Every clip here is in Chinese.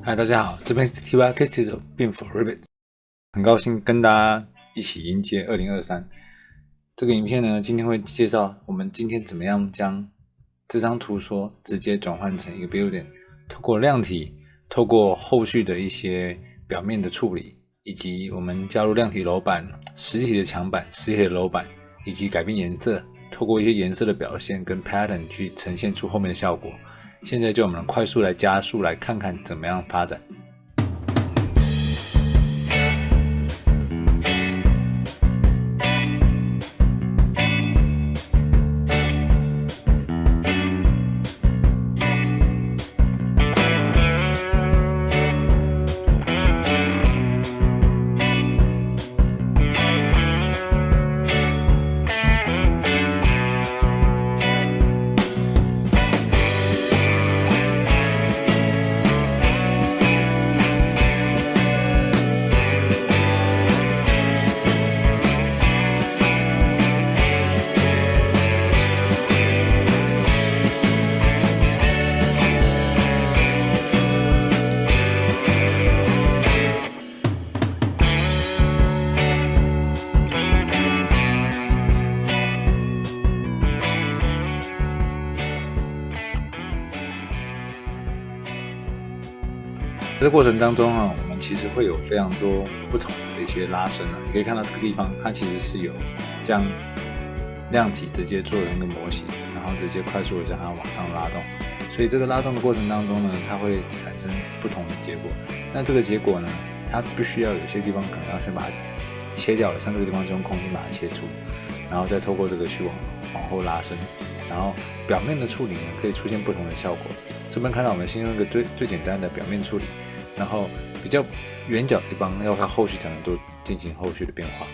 嗨，大家好，这边是 TY Casey 的 Bean for Rabbit， 很高兴跟大家一起迎接2023。这个影片呢，今天会介绍我们今天怎么样将这张图说直接转换成一个 building， 透过量体，透过后续的一些表面的处理，以及我们加入量体楼板、实体的墙板、实体的楼板，以及改变颜色，透过一些颜色的表现跟 pattern 去呈现出后面的效果。现在就我们快速来加速来看看怎么样发展。这个过程当中我们其实会有非常多不同的一些拉伸你可以看到这个地方，它其实是有将量体直接做了一个模型，然后直接快速的将它往上拉动。所以这个拉动的过程当中呢，它会产生不同的结果。那这个结果呢，它必须要有些地方可能要先把它切掉了，像这个地方就用空心把它切除，然后再透过这个去往后拉伸，然后表面的处理呢可以出现不同的效果。这边看到我们先用一个最简单的表面处理，然后比较圆角的地方要靠后续才能做进行后续的变化。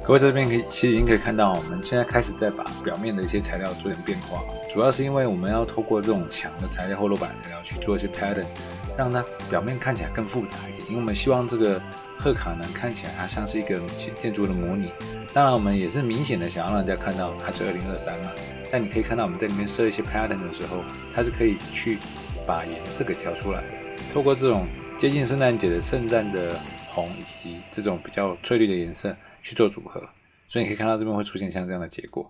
各位这边其实已经可以看到，我们现在开始在把表面的一些材料做点变化，主要是因为我们要透过这种墙的材料或楼板的材料去做一些 pattern， 让它表面看起来更复杂一点。因为我们希望这个贺卡能看起来它像是一个建筑的模拟。当然，我们也是明显的想要让人家看到它是2023嘛。但你可以看到我们在里面设一些 pattern 的时候，它是可以去把颜色给调出来的。透过这种接近圣诞节的圣诞的红以及这种比较翠绿的颜色去做组合，所以你可以看到这边会出现像这样的结果。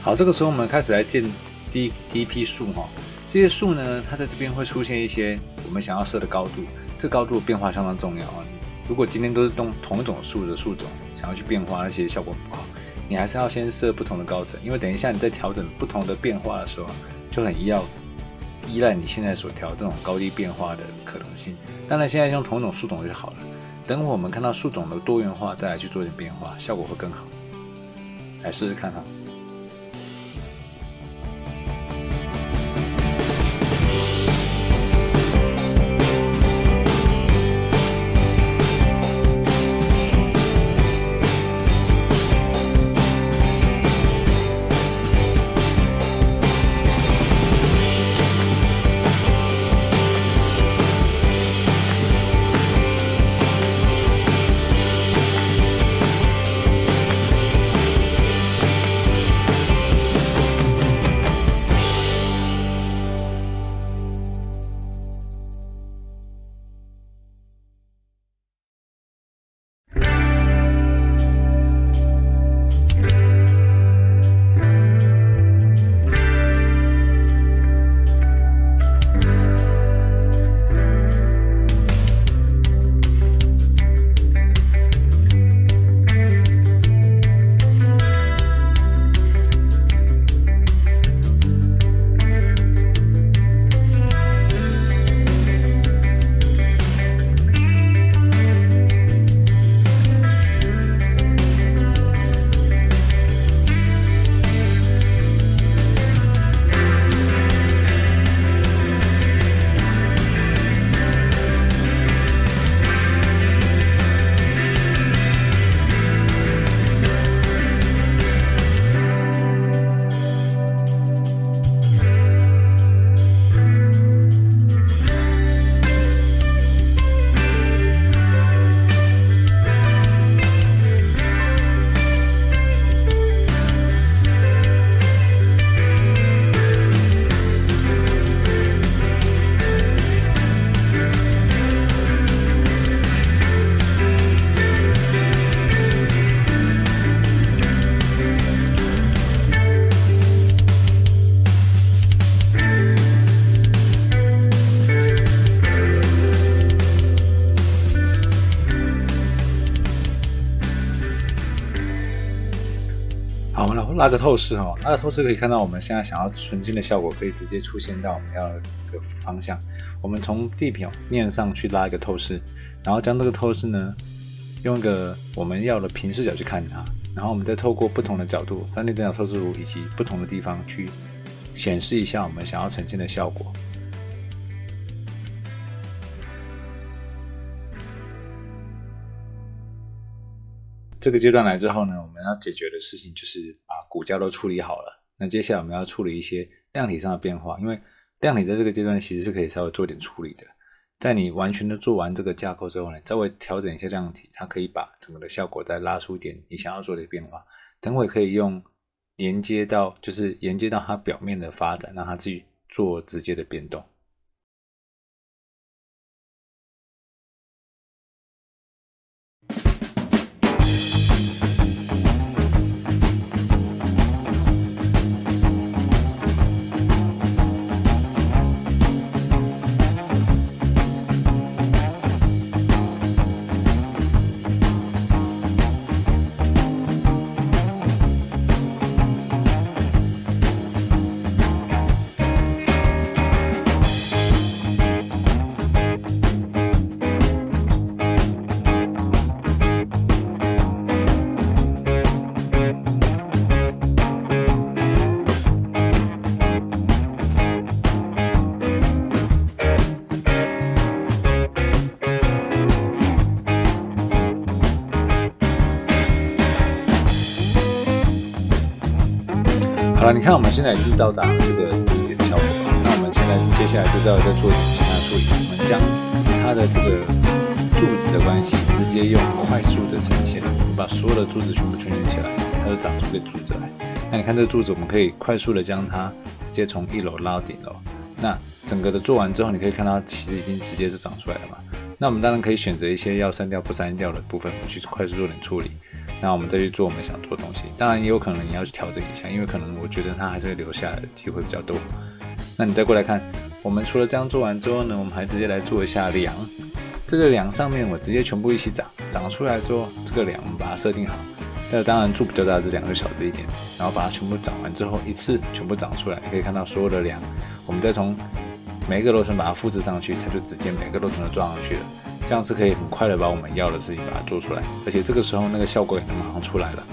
好，这个时候我们开始来建第一批树哈。这些树呢，它在这边会出现一些我们想要设的高度，这个高度的变化相当重要啊。如果今天都是用同一种树的树种想要去变化，那其实效果不好。你还是要先设不同的高层，因为等一下你在调整不同的变化的时候，就很依赖你现在所调这种高低变化的可能性。当然，现在用同一种树种就好了。等会我们看到树种的多元化，再来去做点变化，效果会更好。来试试看哈。好，然后拉个透视哈，拉个透视可以看到我们现在想要纯净的效果可以直接出现到我们要的方向。我们从地表面上去拉一个透视，然后将这个透视呢，用一个我们要的平视角去看它，然后我们再透过不同的角度，3D 电脑透视图以及不同的地方去显示一下我们想要呈现的效果。这个阶段来之后呢，我们要解决的事情就是把骨架都处理好了。那接下来我们要处理一些量体上的变化，因为量体在这个阶段其实是可以稍微做点处理的。在你完全的做完这个架构之后呢，稍微调整一些量体，它可以把整个的效果再拉出一点你想要做的变化。等会可以用连接到它表面的发展，让它自己做直接的变动。好了，你看我们现在已经到达这个直接的效果了。那我们现在接下来就要再做一点其他处理，我们将它的这个柱子的关系直接用快速的呈现，我们把所有的柱子全部圈起来，它就长出个柱子来。那你看这个柱子，我们可以快速的将它直接从1楼拉到顶楼。那整个的做完之后，你可以看到其实已经直接就长出来了嘛。那我们当然可以选择一些要删掉不删掉的部分，我们去快速做点处理。那我们再去做我们想做的东西。当然也有可能你要去调整一下，因为可能我觉得它还是会留下来的机会比较多。那你再过来看，我们除了这样做完之后呢，我们还直接来做一下梁。这个梁上面我直接全部一起长出来之后，这个梁我们把它设定好。那当然柱比较大的这梁就小只一点，然后把它全部长完之后，一次全部长出来，你可以看到所有的梁，我们再从每一个楼层把它复制上去，它就直接每个楼层都装上去了。这样是可以很快的把我们要的事情把它做出来，而且这个时候那个效果也能马上出来了。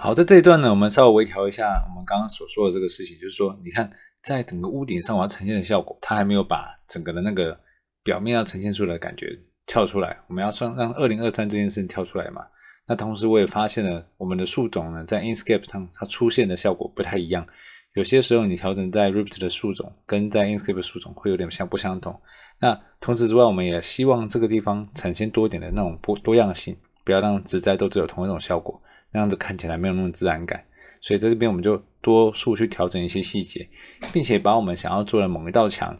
好，在这一段呢，我们稍微微调一下我们刚刚所说的这个事情，就是说，你看，在整个屋顶上我要呈现的效果，它还没有把整个的那个表面要呈现出来的感觉跳出来。我们要让2023这件事情跳出来嘛。那同时我也发现了我们的树种呢，在 Inkscape 上它出现的效果不太一样。有些时候你调整在 Ripped 的树种跟在 Inkscape 的树种会有点不相同。那同时之外，我们也希望这个地方呈现多一点的那种多样性，不要让植栽都只有同一种效果，那样子看起来没有那种自然感。所以在这边我们就多数去调整一些细节，并且把我们想要做的某一道墙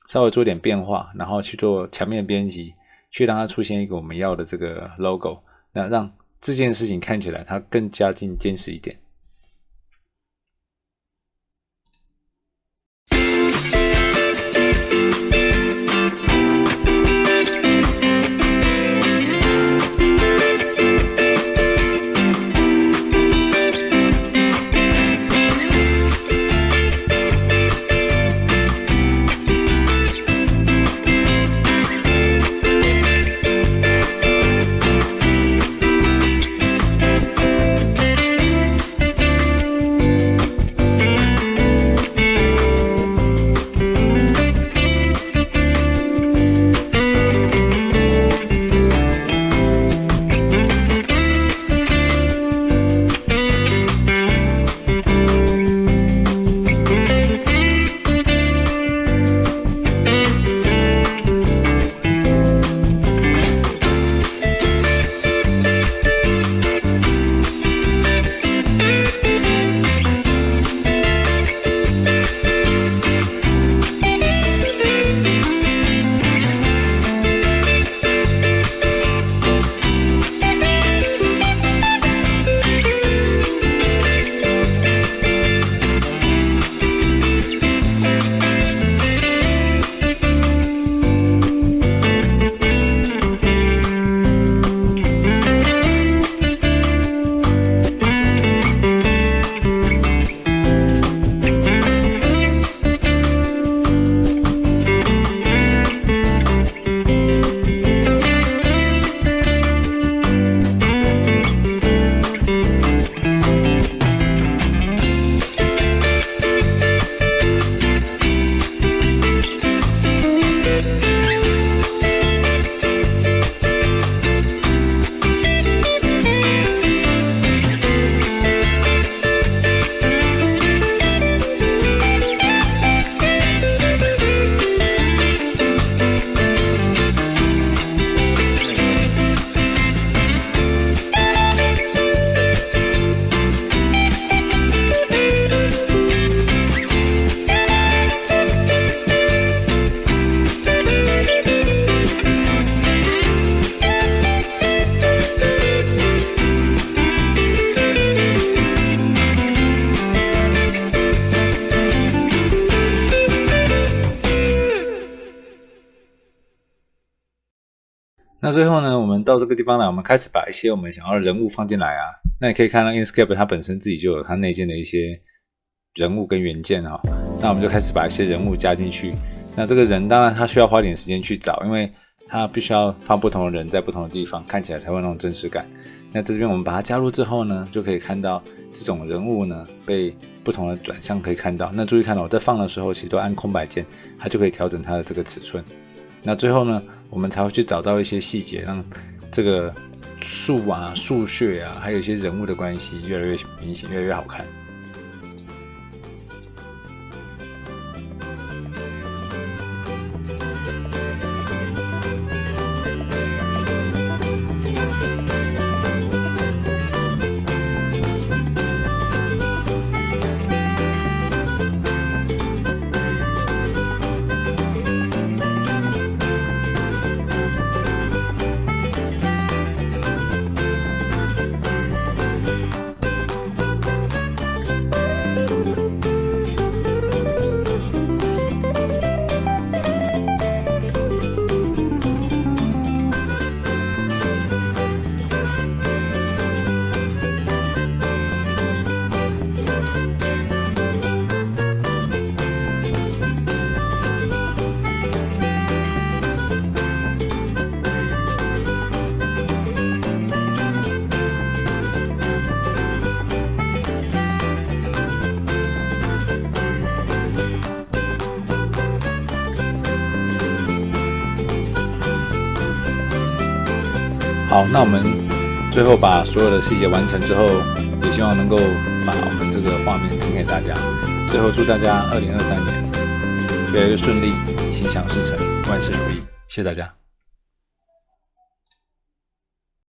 稍微做一点变化，然后去做墙面编辑，去让它出现一个我们要的这个 logo， 那让这件事情看起来它更加坚实一点。那最后呢，我们到这个地方来，我们开始把一些我们想要的人物放进来啊。那你可以看到 Inkscape 它本身自己就有它内建的一些人物跟元件啊。那我们就开始把一些人物加进去。那这个人当然他需要花点时间去找，因为他必须要放不同的人在不同的地方，看起来才会有那种真实感。那这边我们把它加入之后呢，就可以看到这种人物呢被不同的转向可以看到。那注意看到我在放的时候，其实都按空白键，它就可以调整它的这个尺寸。那最后呢，我们才会去找到一些细节，让这个树啊、树穴啊，还有一些人物的关系越来越明显，越来越好看。好，那我们最后把所有的细节完成之后，也希望能够把我们这个画面呈给大家。最后祝大家2023年越来越顺利，心想事成，万事如意，谢谢大家。